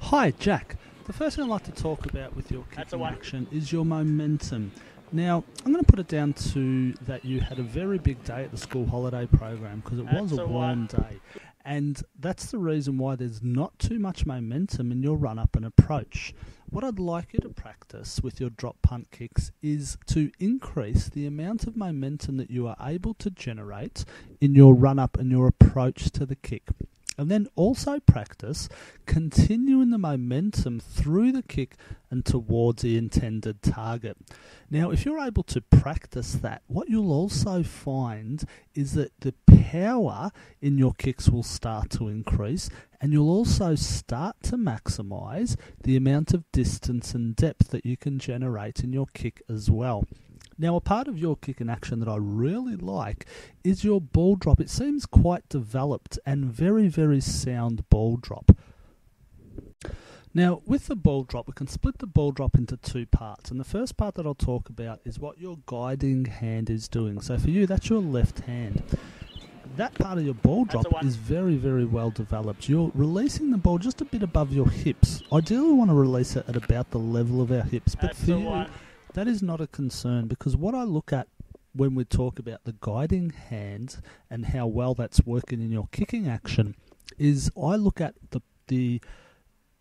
Hi, Jack. The first thing I'd like to talk about with your kicking action is your momentum. Now, I'm going to put it down to that you had a very big day at the school holiday program because it was a warm day. And that's the reason why there's not too much momentum in your run-up and approach. What I'd like you to practice with your drop punt kicks is to increase the amount of momentum that you are able to generate in your run-up and your approach to the kick. And then also practice continuing the momentum through the kick and towards the intended target. Now, if you're able to practice that, what you'll also find is that the power in your kicks will start to increase, and you'll also start to maximize the amount of distance and depth that you can generate in your kick as well. Now, a part of your kick in action that I really like is your ball drop. It seems quite developed and very, very sound ball drop. Now, with the ball drop, we can split the ball drop into two parts. And the first part that I'll talk about is what your guiding hand is doing. So for you, that's your left hand. That part of your ball drop is very, very well developed. You're releasing the ball just a bit above your hips. Ideally, we want to release it at about the level of our hips. But for you, that is not a concern, because what I look at when we talk about the guiding hand and how well that's working in your kicking action is I look at the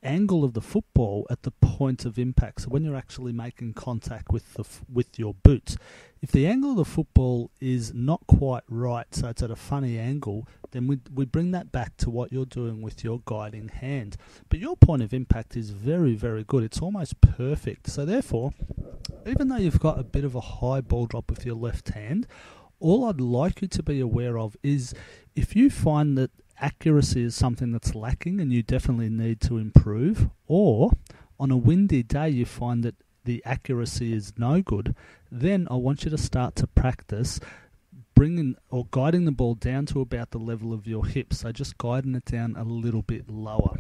angle of the football at the point of impact. So when you're actually making contact with your boots, if the angle of the football is not quite right, so it's at a funny angle, then we bring that back to what you're doing with your guiding hand. But your point of impact is very, very good. It's almost perfect. So therefore, even though you've got a bit of a high ball drop with your left hand, all I'd like you to be aware of is if you find that accuracy is something that's lacking and you definitely need to improve, or on a windy day you find that the accuracy is no good, then I want you to start to practice bringing or guiding the ball down to about the level of your hips, so just guiding it down a little bit lower.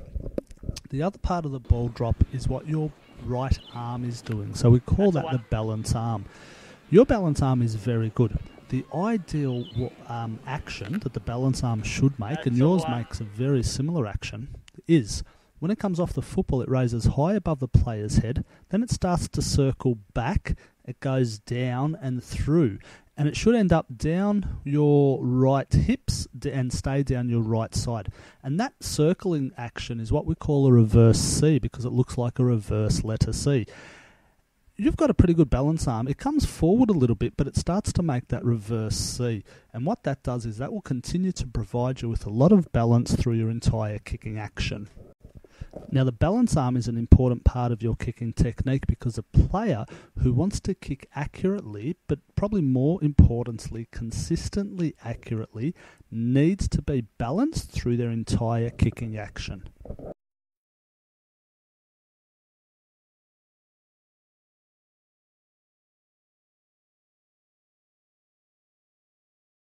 The other part of the ball drop is what your right arm is doing, so we call that the balance arm. Your balance arm is very good. The ideal action that the balance arm should make, and yours makes a very similar action, is when it comes off the football, it raises high above the player's head, then it starts to circle back, it goes down and through, and it should end up down your right hips and stay down your right side. And that circling action is what we call a reverse C, because it looks like a reverse letter C. You've got a pretty good balance arm. It comes forward a little bit, but it starts to make that reverse C. And what that does is that will continue to provide you with a lot of balance through your entire kicking action. Now, the balance arm is an important part of your kicking technique because a player who wants to kick accurately, but probably more importantly, consistently accurately, needs to be balanced through their entire kicking action.